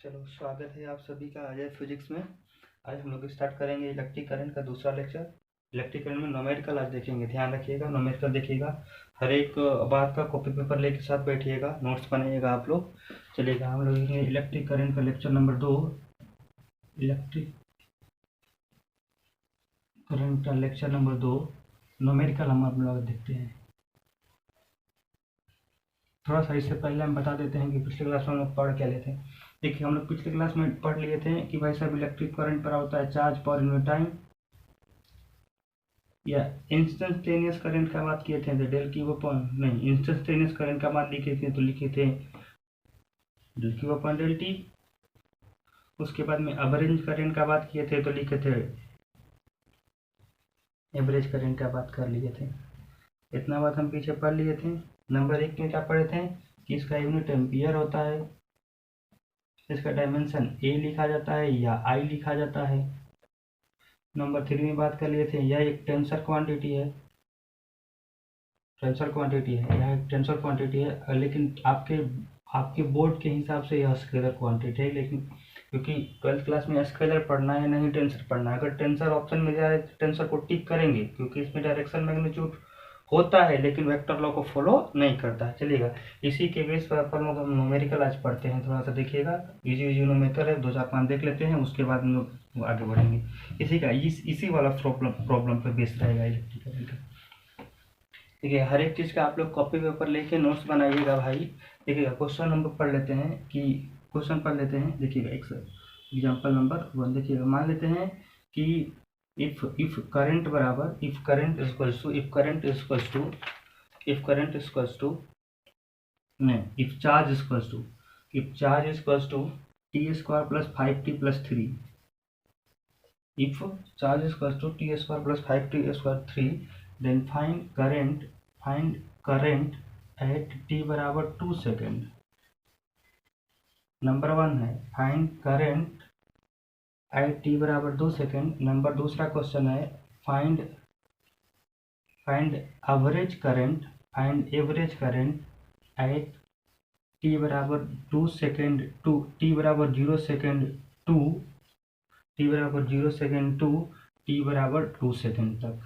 चलो, स्वागत है आप सभी का अजय फिजिक्स में। आज हम लोग स्टार्ट करेंगे इलेक्ट्रिक करंट का दूसरा लेक्चर। इलेक्ट्रिक करंट में न्यूमेरिकल आज देखेंगे। ध्यान रखिएगा, न्यूमेरिकल देखिएगा। हर एक बात का कॉपी पेपर लेके साथ बैठिएगा, नोट्स बनाइएगा आप लोग। चलिएगा, हम लोग इलेक्ट्रिक करंट का लेक्चर नंबर 2, इलेक्ट्रिक करंट का लेक्चर नंबर 2 न्यूमेरिकल हम लोग देखते हैं। थोड़ा सा इससे पहले हम बता देते हैं कि पिछले क्लास में हम लोग पढ़ क्या लेते हैं। देखिए, हम लोग पिछले क्लास में पढ़ लिए थे कि भाई साहब इलेक्ट्रिक करंट पर होता है चार्ज पर यूनिट टाइम, या इंस्टेंटेनियस करंट का बात किए थे तो डेल क्यू अपॉन नहीं, इंस्टेंटेनियस करंट का बात लिखे थे तो लिखे थे del q upon del t. उसके बाद में एवरेज करंट का बात किए थे तो लिखे थे एवरेज करंट का बात कर लिए थे। इतना बात हम पीछे पढ़ लिए थे। नंबर 1 में क्या पढ़े थे कि इसका यूनिट एम्पियर होता है, इसका डायमेंशन ए लिखा जाता है या आई लिखा जाता है। नंबर 3 में बात कर लिए थे यह एक टेंसर क्वांटिटी है, यह एक टेंसर क्वांटिटी है, लेकिन आपके बोर्ड के हिसाब से यह स्केलर क्वांटिटी है। लेकिन क्योंकि 12th क्लास में स्केलर पढ़ना है, नहीं टेंसर पढ़ना है। अगर टेंसर ऑप्शन में जाए तो टेंसर को टिक करेंगे, क्योंकि इसमें डायरेक्शन मैग्नीट्यूड होता है लेकिन वेक्टर लॉ को फॉलो नहीं करता है। चलिएगा, इसी के बेस पर हम न्यूमेरिकल आज पढ़ते हैं। थोड़ा सा देखिएगा, इजी न्यूमेरिकल है, 2 4 5 देख लेते हैं, उसके बाद हम लोग आगे बढ़ेंगे। इसी वाला प्रॉब्लम पे बेस रहेगा इलेक्ट्रिकल का। देखिए, हर एक चीज़ का आप लोग कॉपी पेपर लेके नोट्स बनाइएगा भाई। देखिएगा, क्वेश्चन नंबर पढ़ लेते हैं कि क्वेश्चन पढ़ लेते हैं। देखिएगा, एग्जाम्पल नंबर 1 देखिएगा। मान लेते हैं कि इफ करंट बराबर if current equals to if charge equals to t square plus 5t plus 3। If charge equals to t square plus 5t square 3, then find current at t बराबर 2 second. Number 1 है find current at t बराबर 2 second. Number दूसरा question है find average current at t बराबर 2 second to t बराबर 0 second to t बराबर 0 second to t बराबर 2 second तक।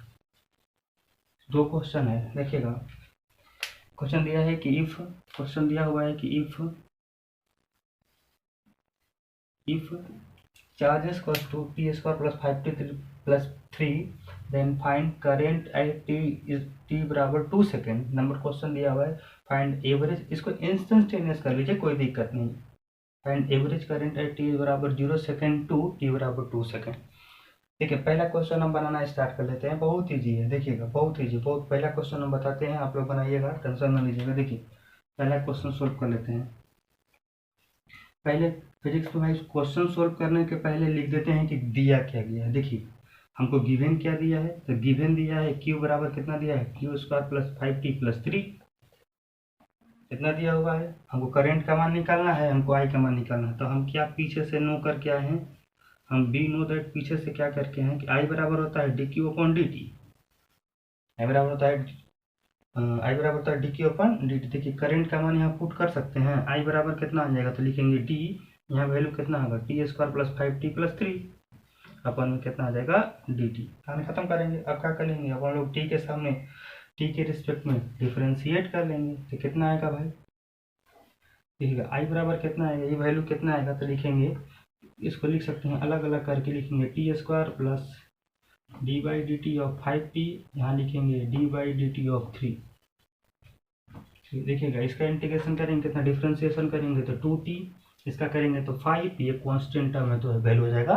2 क्वेश्चन है। देखिएगा, क्वेश्चन दिया है कि क्वेश्चन दिया हुआ है कि if charge equals to t square plus 5t plus 3, then find current at t बराबर 2 सेकेंड। नंबर क्वेश्चन दिया हुआ है फाइंड एवरेज, इसको इंस्टेंटेनियस कर लीजिए, कोई दिक्कत नहीं। Find average current at t बराबर 0 सेकेंड टू t बराबर 2 सेकेंड। देखिए, पहला क्वेश्चन हम बनाना स्टार्ट कर लेते हैं। बहुत ईजी है, देखिएगा, बहुत ईजी। पहला क्वेश्चन हम बताते हैं, आप लोग बनाइएगा, टेंशन ना लीजिएगा। देखिए, पहला क्वेश्चन सोल्व कर लेते हैं। पहले फिजिक्स में भाई क्वेश्चन सोल्व करने के पहले लिख देते हैं कि दिया क्या गया है। देखिए, हमको गिवन क्या दिया है, तो गिवन दिया है क्यू बराबर कितना दिया है, Q square plus 5t plus 3 इतना दिया हुआ है। हमको करंट का मान निकालना है, हमको आई का मान निकालना है। तो हम क्या पीछे से नो करके आए हैं, हम बी नो दैट पीछे से क्या करके हैं कि आई बराबर होता है D Q upon D T. I बराबर होता है D Q upon D T. देखिए, करंट का मान यहाँ पुट कर सकते हैं। आई बराबर कितना आ जाएगा, तो लिखेंगे डी, यहाँ वैल्यू कितना होगा T square plus 5t plus 3 अपन में कितना आ जाएगा डी टी। कहानी खत्म करेंगे। अब क्या करेंगे, अपन लोग टी के सामने टी के रिस्पेक्ट में डिफ्रेंशिएट कर लेंगे। तो कितना आएगा भाई, देखिएगा, आई बराबर कितना आएगा, ये वैल्यू कितना आएगा, तो लिखेंगे, इसको लिख सकते हैं अलग अलग करके, लिखेंगे T square plus D by D T of 5t, यहाँ लिखेंगे D by D T of 3। देखिएगा, इसका इंटीग्रेशन करेंगे, कितना डिफ्रेंशिएशन करेंगे तो 2t, इसका करेंगे तो 5, ये कांस्टेंट टर्म है तो वैल्यू हो जाएगा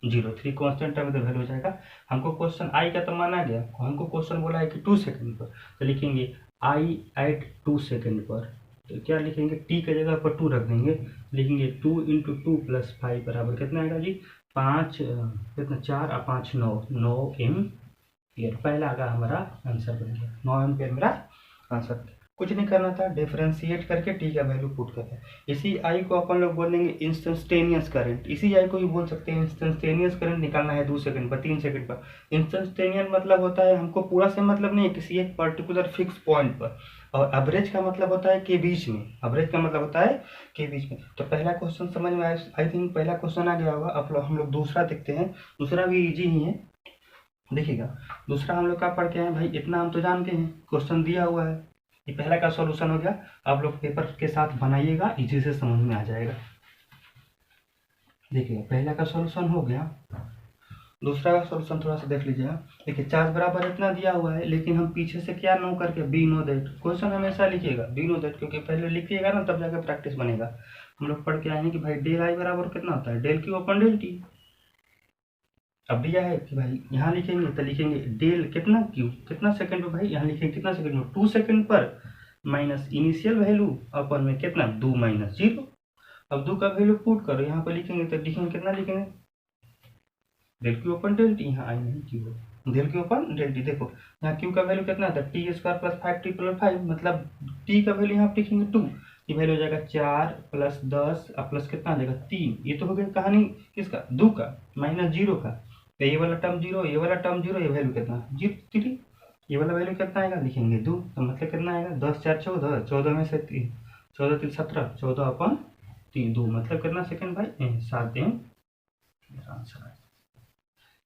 0। 3 कांस्टेंट टर्म है तो वैल्यू हो जाएगा। हमको क्वेश्चन आई का तो माना गया, हमको क्वेश्चन बोला है कि 2 सेकेंड पर, तो लिखेंगे आई एट 2 सेकेंड पर। तो क्या लिखेंगे, टी की जगह पर 2 रख देंगे, लिखेंगे 2 × 2 + 5 बराबर कितना आएगा जी, 5 कितना 4 और 5 9 एम्पियर। पहला आगा हमारा आंसर बन गया, 9 एम्पियर मेरा आंसर। कुछ नहीं करना था, डिफरेंशिएट करके टी का वैल्यू पुट करना है। इसी आई को अपन लोग बोलेंगे इंस्टेंटेनियस करंट, इसी आई को ही बोल सकते हैं इंस्टेंटेनियस करंट निकालना है 2 सेकंड पर 3 सेकंड पर। इंस्टेंटेनियस मतलब होता है हमको पूरा से मतलब नहीं है, किसी एक पर्टिकुलर फिक्स पॉइंट पर। और एवरेज का मतलब होता है के बीच में, एवरेज का मतलब होता है के बीच में। तो पहला क्वेश्चन समझ में आया, आई थिंक पहला क्वेश्चन आ गया होगा। अब हम लोग दूसरा देखते हैं, दूसरा भी इजी ही है। देखिएगा दूसरा हम लोग का पढ़ के आए भाई, इतना हम तो जानते हैं, क्वेश्चन दिया हुआ है। ये पहला का सॉल्यूशन हो गया, आप लोग पेपर के साथ बनाइएगा, इजी से समझ में आ जाएगा। देखिए पहला का सॉल्यूशन हो गया, दूसरा का सॉल्यूशन थोड़ा सा देख लीजिएगा। देखिए चार्ज बराबर इतना दिया हुआ है, लेकिन हम पीछे से क्या नो करके बी नो दैट, क्वेश्चन हमेशा लिखिएगा बी नो दैट, क्योंकि पहले लिखिएगा ना तब जाकर प्रैक्टिस बनेगा। हम लोग पढ़ के आए हैं कि भाई डेल आई बराबर कितना होता है, डेल क्यू अपन डेल टी। अब दिया है कि भाई यहाँ लिखेंगे तो लिखेंगे डेल कितना क्यू कितना सेकंड पर, भाई यहाँ लिखेंगे कितना सेकंड में 2 सेकंड पर, माइनस इनिशियल वैल्यू अपन में कितना 2 माइनस 0। अब 2 का वैल्यू पुट करो यहाँ पर लिखेंगे तो लिखेंगे कितना लिखेंगे डेल क्यू अपन डेल टी, यहाँ आई नहीं क्यू है डेल क्यू अपन डेल टी। देखो यहाँ क्यू का वैल्यू कितना था T square plus 5 T plus 5, मतलब टी का वैल्यू यहाँ पर लिखेंगे 2, ये वैल्यू हो जाएगा 4 प्लस 10 प्लस कितना आ जाएगा 3। ये तो हो गया कहानी किसका 2 का माइनस 0 का, तो ये वाला टर्म 0, ये वाला टर्म 0, ये वैल्यू कितना 0 3, ये वाला वैल्यू कितना आएगा लिखेंगे 2, तो मतलब कितना आएगा 10 4 14, 14 में से 3 14 3 17, 14 अपन 3 2, मतलब कितना सेकंड भाई 7 दिन आंसर है।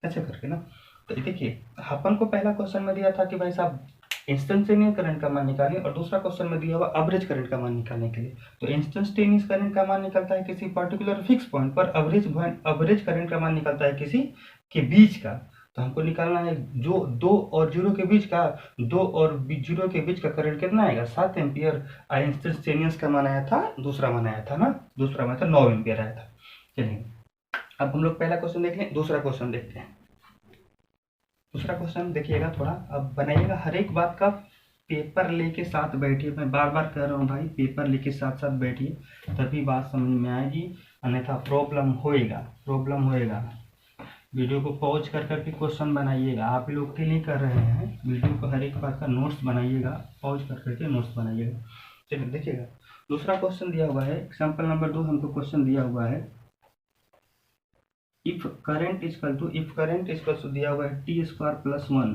ऐसे करके ना, तो देखिए अपन को पहला क्वेश्चन में दिया था कि भाई साहब इंस्टेंटेनियस करंट का मान निकालें, और दूसरा क्वेश्चन में दिया हुआ एवरेज करंट का मान निकालने के लिए। तो इंस्टेंटेनियस करंट का मान निकलता है किसी पर्टिकुलर फिक्स पॉइंट पर, एवरेज करंट का मान निकलता है किसी के बीच का। तो हमको निकालना है जो 2 और 0 के बीच का, 2 और 0 के बीच का करंट कितना आएगा 7 एम्पियर। इंस्टेंटेनियस का मान आया था, दूसरा मान आया था ना, दूसरा मान था 9 एम्पियर आया था। चलिए अब हम लोग पहला क्वेश्चन देख लें, दूसरा क्वेश्चन देखते हैं। दूसरा क्वेश्चन देखिएगा थोड़ा, अब बनाइएगा, हर एक बात का पेपर लेके साथ बैठिए। मैं बार बार कह रहा हूँ भाई पेपर लेके साथ साथ बैठिए, तभी बात समझ में आएगी, अन्यथा प्रॉब्लम होएगा। वीडियो को पॉज कर करके क्वेश्चन बनाइएगा, आप लोग के लिए कर रहे हैं वीडियो को, हर एक बात का नोट्स बनाइएगा, पॉज कर करके नोट्स बनाइएगा। चलिए देखिएगा दूसरा क्वेश्चन दिया हुआ है, एग्जाम्पल नंबर 2 हमको क्वेश्चन दिया हुआ है। इफ करंट इक्वल टू दिया हुआ है T square plus 1,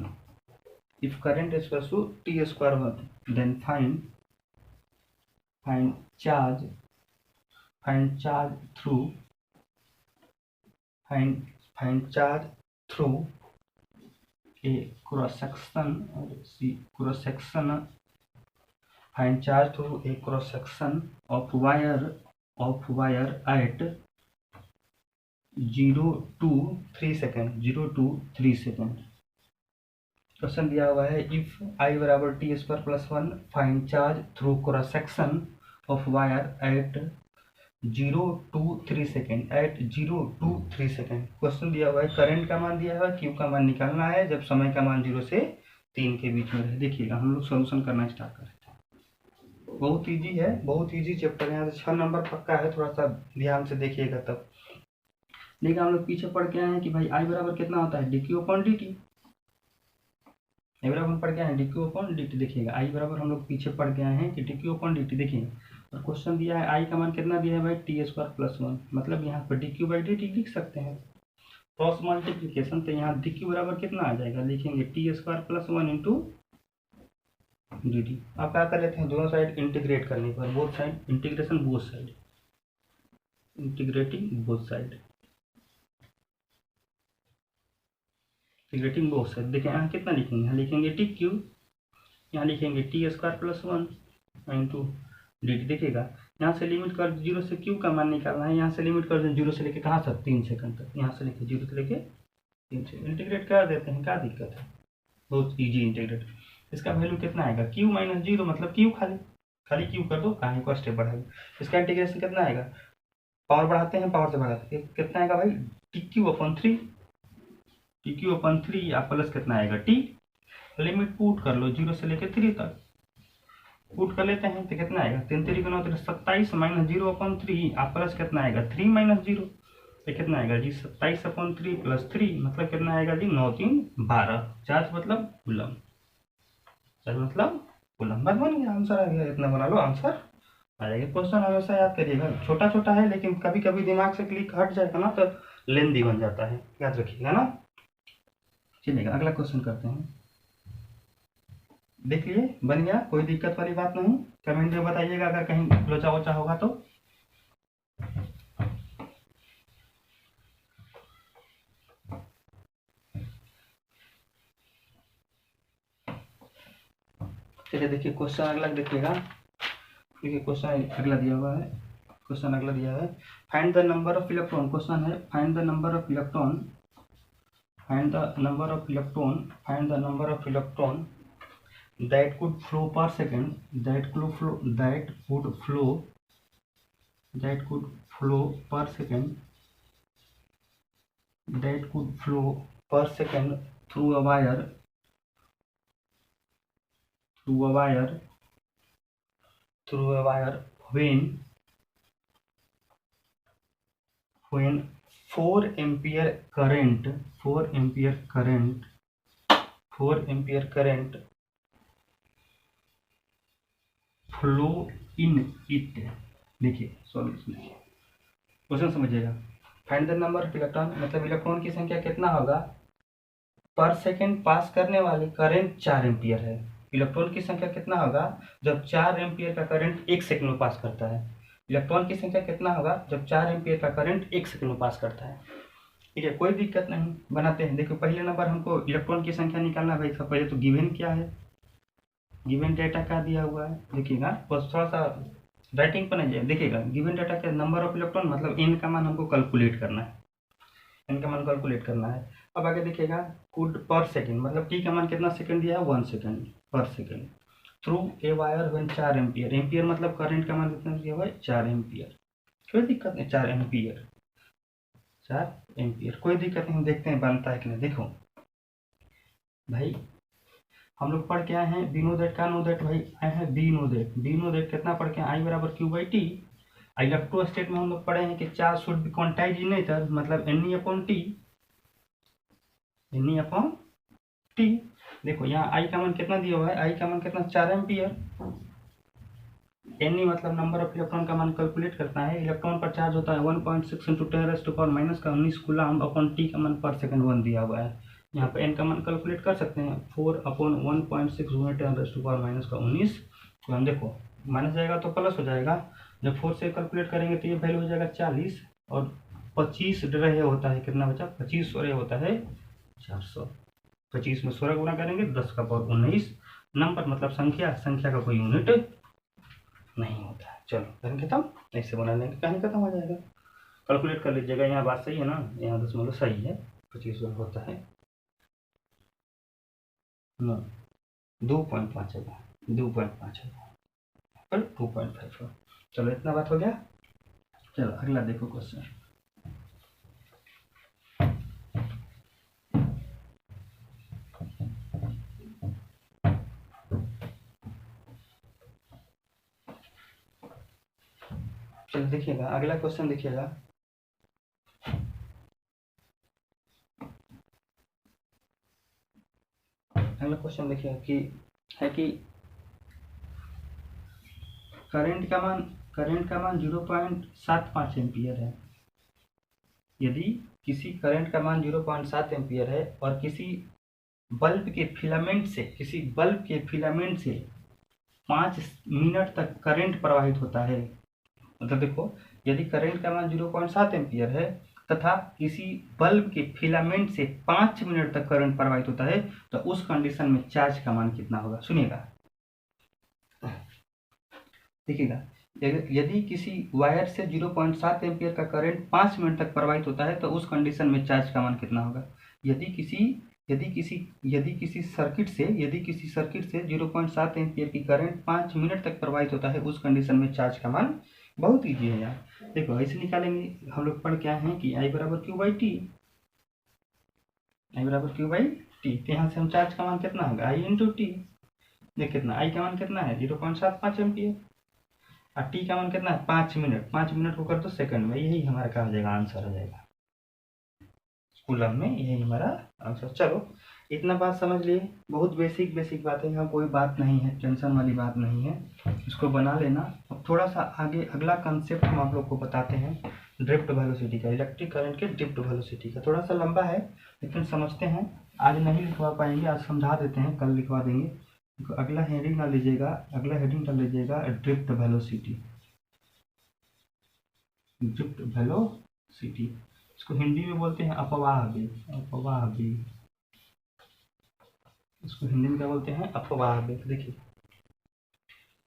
if current is equal to t square 1, then find charge through a cross section, find charge through a cross section of wire at 0 to 3 second. Question दिया हुआ है if I बराबर T square plus 1, find charge through cross section of wire eight 0 to 3 second, question दिया हुआ है current का मान दिया हुआ है, क्यू का मान निकालना है जब समय का मान 0 से 3 के बीच में रहे। देखिएगा हम लोग सोल्यूशन करना स्टार्ट करते हैं, बहुत ईजी है, बहुत ईजी चैप्टर है, यहाँ से 6 नंबर पक्का है, थोड़ा सा ध्यान से देखिएगा तब। देखिए हम लोग पीछे पढ़ के आए हैं कि भाई आई बराबर कितना होता है D Q upon D T, I बराबर पढ़ के आए हैं D Q upon D T. देखिएगा आई बराबर हम लोग पीछे पढ़ के आए हैं कि D Q upon D T. देखिए और क्वेश्चन दिया है आई का मान कितना दिया है भाई टी स्क्वायर प्लस 1, मतलब यहाँ पर D Q by D T लिख सकते हैं क्रॉस मल्टीप्लीकेशन, तो यहाँ डी क्यू बराबर कितना आ जाएगा लिखेंगे T square plus 1 into D T. आप क्या कर लेते हैं दोनों साइड इंटीग्रेट करने पर, both side integration, both side integrating, both side integrating both side. देखिए यहाँ कितना लिखेंगे, यहाँ लिखेंगे टी क्यू, यहाँ लिखेंगे T square plus 1 into D T. देखिएगा यहाँ से लिमिट कर 0 से क्यू का मान निकालना है, यहाँ से लिमिट कर 0 से लेके कहाँ तक 3 सेकंड तक, यहाँ से लेके 0 से लेके 3 सेकंड इंटीग्रेट कर देते हैं, क्या दिक्कत है, बहुत ईजी इंटीग्रेट। इसका वैल्यू कितना आएगा क्यू माइनस 0, मतलब क्यू खाली क्यू कर दो, कहीं को स्टेप बढ़ाएगा। इसका इंटीग्रेशन कितना आएगा, पावर बढ़ाते हैं पावर से बढ़ाते हैं, कितना आएगा भाई T Q upon 3, T Q upon 3 या प्लस कितना आएगा टी, लिमिट पुट कर लो 0 से लेके 3 तक पुट कर लेते हैं, तो कितना आएगा 3 3 गुना 27 माइनस 0 अपॉन 3 आप प्लस कितना आएगा 3 माइनस 0, तो कितना आएगा जी 27 अपॉन 3 प्लस 3, मतलब कितना आएगा जी 9 3 12। चार्ज मतलब कूलम, चार्ज मतलब कूलम बस बन गया, आंसर आ गया। इतना बना लो, आंसर आ जाएगा। क्वेश्चन हमेशा याद करिएगा, छोटा छोटा है लेकिन कभी कभी दिमाग से क्लिक हट जाएगा ना तो लेंदी बन जाता है, याद रखिएगा ना। चलिएगा अगला क्वेश्चन करते हैं। देख लिए बन गया, कोई दिक्कत वाली बात नहीं। कमेंट में बताइएगा अगर कहीं लोचा वोचा होगा तो। चलिए देखिए क्वेश्चन अगला देखिएगा। देखिए क्वेश्चन अगला दिया हुआ है, क्वेश्चन अगला दिया है, find the number of electron. Question है find the number of electron, find the number of electron, find the number of electron that could flow per second, that could flow, that could flow, that could flow per second, that could flow per second through a wire, through a wire, through a wire when 4 ampere current, 4 ampere current, 4 ampere current flow in it. देखिए solution देखिए, question समझिएगा। Find the number of electron मतलब electron की संख्या कितना होगा पर second पास करने वाले करंट 4 एम्पियर है। इलेक्ट्रॉन की संख्या कितना होगा जब 4 एम्पियर का करंट 1 सेकंड में पास करता है। इलेक्ट्रॉन की संख्या कितना होगा जब 4 एम्पियर का करंट 1 सेकंड में पास करता है। ठीक है, कोई दिक्कत नहीं, बनाते हैं। देखो पहले नंबर हमको इलेक्ट्रॉन की संख्या निकालना भाई, सब पहले तो गिवन क्या है, गिवन डेटा क्या दिया हुआ है देखिएगा, बस थोड़ा सा राइटिंग पर नहीं जाए। देखिएगा गिवन डेटा के नंबर ऑफ इलेक्ट्रॉन मतलब एन का मान हमको कैलकुलेट करना है, एन का मान कैलकुलेट करना है। अब आगे देखिएगा कुड पर सेकंड मतलब टी का मान कितना सेकंड दिया है 1 सेकंड पर second through a wire when 4 ampere, ampere मतलब करंट का मान कितना दिया हुआ है 4 एम्पियर। कोई दिक्कत नहीं, 4 एम्पियर, 4 एम्पियर कोई दिक्कत नहीं। देखते हैं बनता है कि नहीं। देखो भाई हम लोग पढ़ के आए हैं बी नो दैट का नो दैट, भाई आए हैं be know that, be know that कितना पढ़ के आई बराबर क्यू बाई टी। इलेक्ट्रोस्टेट में हम लोग पढ़े हैं कि charge should be quantized in either मतलब N E upon T, N E upon T. देखो यहाँ आई का मान कितना दिया हुआ है, आई का मान कितना 4 एम्पियर, एन ई मतलब नंबर ऑफ इलेक्ट्रॉन का मान कैलकुलेट करता है। इलेक्ट्रॉन पर चार्ज होता है 1.6 इंटू 10⁻⁻⁻⁰ कूलम अपॉन टी का मान पर सेकंड 1 दिया हुआ है। यहाँ पे एन का मान कैलकुलेट कर सकते हैं 4/1.6 10⁻⁻⁻�19। तो हम देखो माइनस जाएगा तो प्लस हो जाएगा, जब 4 से कैलकुलेट करेंगे तो ये वैल्यू हो जाएगा 40 और 25 रहे होता है, कितना बचा 25 रहे होता है 400। 25 में 16 गुना करेंगे 10 का पावर 19। नंबर मतलब संख्या, संख्या का कोई यूनिट नहीं होता है। चलो कहीं खत्म, ऐसे बना लेंगे कहीं खत्म हो जाएगा। कैलकुलेट कर लीजिएगा, यहाँ बात सही है ना, यहाँ दशमलव सही है, 25 होता है 2.5 होगा, 2.5 होगा पर 2.5 हो। चलो इतना बात हो गया। चलो अगला देखो क्वेश्चन। चलो देखिएगा अगला क्वेश्चन देखिएगा। अगला क्वेश्चन देखिएगा कि है कि करंट का मान 0.75 एम्पियर है। यदि किसी करंट का मान 0.7 एम्पियर है और किसी बल्ब के फिलामेंट से, किसी बल्ब के फिलामेंट से 5 मिनट तक करंट प्रवाहित होता है। मतलब देखो यदि करंट का मान 0.7 एम्पियर है तथा किसी बल्ब के फिलामेंट से 5 मिनट तक करंट प्रवाहित होता है तो उस कंडीशन में चार्ज का मान कितना होगा। सुनिएगा देखिएगा, यदि किसी वायर से 0.7 एम्पियर का करंट 5 मिनट तक प्रवाहित होता है तो उस कंडीशन में चार्ज का मान कितना होगा। यदि किसी सर्किट से 0.7 एम्पियर की करंट 5 मिनट तक प्रवाहित होता है उस कंडीशन में चार्ज का मान, बहुत ईजी है यार। देखो ऐसे निकालेंगे, हम लोग पढ़ के आए हैं कि आई बराबर क्यू बाई टी, आई बराबर क्यू बाई टी। तो यहाँ से हम चार्ज का मान कितना होगा आई इंटू टी। देख कितना आई का मान कितना है 0.75 एम्पियर और टी का मान कितना है 5 मिनट, 5 मिनट को कर दो सेकंड में, यही हमारा क्या हो जाएगा आंसर हो जाएगा। कूलम में यही हमारा आंसर। चलो इतना बात समझ लिए, बहुत बेसिक बेसिक बातें, यहाँ कोई बात नहीं है, टेंशन वाली बात नहीं है, इसको बना लेना। अब थोड़ा सा आगे अगला कंसेप्ट हम आप लोग को बताते हैं, ड्रिफ्ट वेलोसिटी का, इलेक्ट्रिक करंट के ड्रिफ्ट वेलोसिटी का। थोड़ा सा लंबा है लेकिन समझते हैं, आज नहीं लिखवा पाएंगे, आज समझा देते हैं, कल लिखवा देंगे। अगला हेडिंग डाल लीजिएगा, अगला हेडिंग डाल लीजिएगा ड्रिफ्ट वेलोसिटी, ड्रिफ्ट वेलोसिटी। इसको हिंदी में बोलते हैं अपवाह वेग, अपवाह वेग, इसको हिंदी में क्या बोलते हैं, अपवाह वेग। देखिए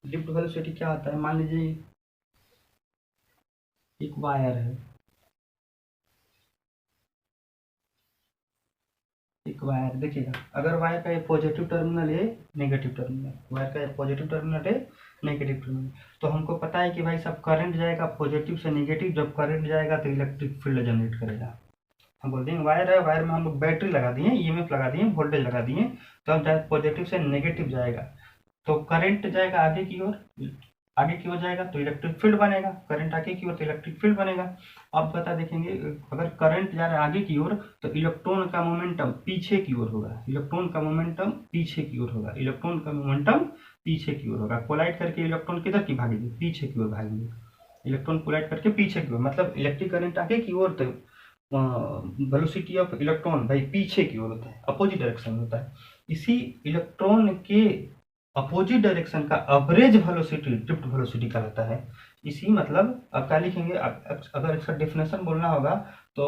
ड्रिफ्ट वेलोसिटी क्या होता है, मान लीजिए एक वायर है, एक वायर देखिएगा, अगर वायर का ये पॉजिटिव टर्मिनल है, नेगेटिव टर्मिनल, वायर का ये पॉजिटिव टर्मिनल है, नेगेटिव टर्मिनल, तो हमको पता है कि भाई सब करंट जाएगा पॉजिटिव से नेगेटिव, जब करंट जाएगा तो इलेक्ट्रिक फील्ड जनरेट करेगा। हम बोलते हैं वायर है, वायर में हम लोग बैटरी लगा दिए, ईएमएफ लगा दिए, वोल्टेज लगा दिए, तो अब जब पॉजिटिव से नेगेटिव जाएगा तो करंट जाएगा आगे की ओर, आगे की ओर जाएगा तो इलेक्ट्रिक फील्ड बनेगा, करंट आगे की ओर तो इलेक्ट्रिक फील्ड बनेगा। अब बता देखेंगे, अगर करंट जा रहा है आगे की ओर तो इलेक्ट्रॉन का मोमेंटम पीछे की ओर होगा, इलेक्ट्रॉन का मोमेंटम पीछे की ओर होगा, इलेक्ट्रॉन का मोमेंटम पीछे की ओर होगा। कोलाइड करके इलेक्ट्रॉन किधर की भागेंगे, पीछे की ओर भागेंगे, इलेक्ट्रॉन कोलाइड करके पीछे की ओर, मतलब इलेक्ट्रिक करंट आगे की ओर, तो वेलोसिटी ऑफ इलेक्ट्रॉन भाई पीछे की ओर होता है, अपोजिट डायरेक्शन में होता है। इसी इलेक्ट्रॉन के अपोजिट डायरेक्शन का एवरेज वेलोसिटी ड्रिफ्ट वेलोसिटी कहलाता है। इसी मतलब अब क्या लिखेंगे, अगर इसका डेफिनेशन बोलना होगा तो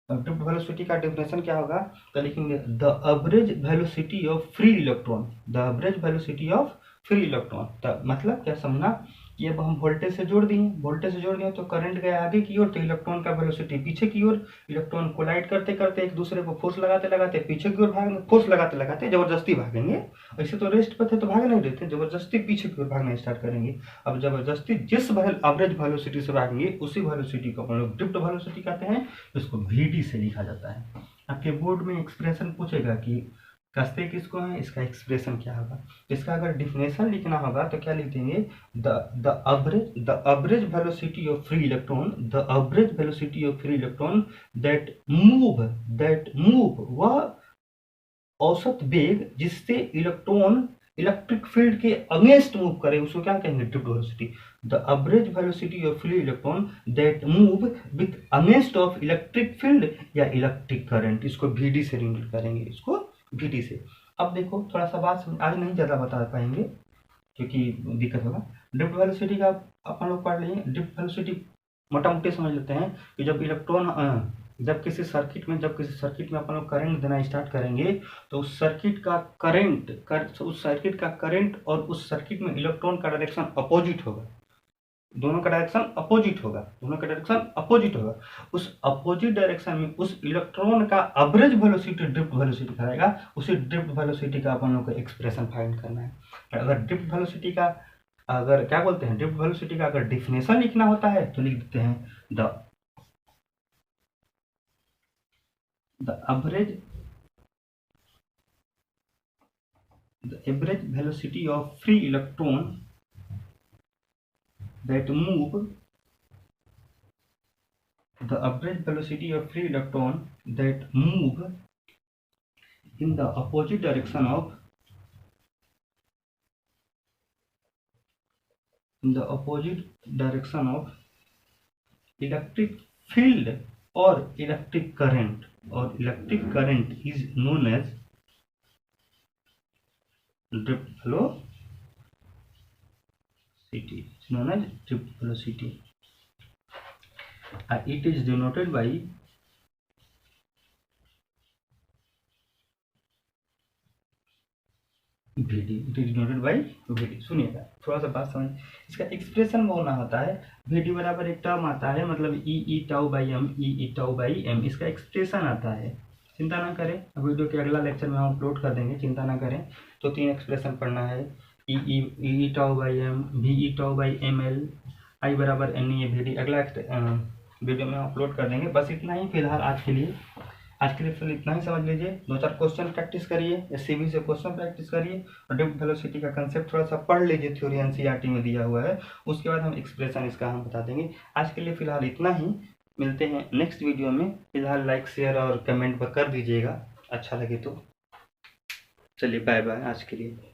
ड्रिफ्ट वेलोसिटी का डेफिनेशन क्या होगा, तो लिखेंगे the average velocity of free electron, the average velocity of free electron. मतलब क्या समझना, ये अब हम वोल्टेज से जोड़ दिए, वोल्टेज से जोड़ दिए तो करंट गया आगे की ओर, तो इलेक्ट्रॉन का वेलोसिटी पीछे की ओर, इलेक्ट्रॉन कोलाइड करते करते एक दूसरे को फोर्स लगाते लगाते पीछे की ओर भागेंगे, फोर्स लगाते लगाते जबरदस्ती भागेंगे, ऐसे तो रेस्ट पे थे तो भाग नहीं देते, जबरदस्ती पीछे की ओर भागना स्टार्ट करेंगे। अब जबरदस्ती जिस एवरेज वेलोसिटी से भागेंगे उसी वेलोसिटी को हम लोग ड्रिफ्ट वेलोसिटी कहते हैं, इसको वीडी से लिखा जाता है। आपके बोर्ड में एक्सप्रेशन पूछेगा कि कसते किसको है, इसका एक्सप्रेशन क्या होगा, इसका अगर डिफिनेशन लिखना होगा तो क्या लिख देंगे, the average velocity of free electron, the average velocity of free electron that move, वह औसत वेग जिससे इलेक्ट्रॉन इलेक्ट्रिक फील्ड के अगेंस्ट मूव करे, उसको क्या कहेंगे, drift velocity. The average velocity of free electron that move with against of electric field या इलेक्ट्रिक करंट, इसको वीडी से रिलेट करेंगे, इसको वीडी से। अब देखो थोड़ा सा बात आज नहीं ज़्यादा बता पाएंगे क्योंकि दिक्कत होगा। ड्रिफ्ट वेलोसिटी का अपन लोग पढ़ लिए, ड्रिफ्ट वेलोसिटी मोटा मोटी समझ लेते हैं कि जब इलेक्ट्रॉन जब किसी सर्किट में अपन लोग करंट देना स्टार्ट करेंगे तो उस सर्किट का करंट और उस सर्किट में इलेक्ट्रॉन का डायरेक्शन अपोजिट होगा, दोनों का डायरेक्शन अपोजिट होगा, उस अपोजिट डायरेक्शन में उस इलेक्ट्रॉन का एवरेज वेलोसिटी ड्रिफ्ट वेलोसिटी कराएगा, उसी ड्रिफ्ट वेलोसिटी का अपन लोग को एक्सप्रेशन फाइंड करना है। अगर ड्रिफ्ट वेलोसिटी का क्या बोलते हैं, ड्रिफ्ट वेलोसिटी का अगर डिफिनेशन लिखना होता है तो लिख देते हैं the average velocity of free electron that move, the average velocity of free electron that move in the opposite direction of electric field or electric current is known as drift velocity. It is denoted by VD। सुनिएगा थोड़ा सा बात समझ, इसका expression बोलना होता है, VD बराबर एक टर्म आता है, मतलब ई टाउ बाई एम, इसका एक्सप्रेशन आता है। चिंता ना करें, वीडियो के अगला लेक्चर में हम अपलोड कर देंगे, चिंता ना करें। तो 3 एक्सप्रेशन पढ़ना है, E tau by M, VE tau by ML, I बराबर NE VD, अगला वीडियो में अपलोड कर देंगे। बस इतना ही फिलहाल आज के लिए फिर इतना ही समझ लीजिए। 2-4 क्वेश्चन प्रैक्टिस करिए, SCB से क्वेश्चन प्रैक्टिस करिए और ड्रिफ्ट वेलोसिटी का कंसेप्ट थोड़ा सा पढ़ लीजिए, थ्योरी NCERT में दिया हुआ है, उसके बाद हम एक्सप्रेशन इसका हम बता देंगे। आज के लिए फिलहाल इतना ही, मिलते हैं नेक्स्ट वीडियो में। फिलहाल लाइक शेयर और कमेंट पर कर दीजिएगा अच्छा लगे तो। चलिए बाय बाय आज के लिए।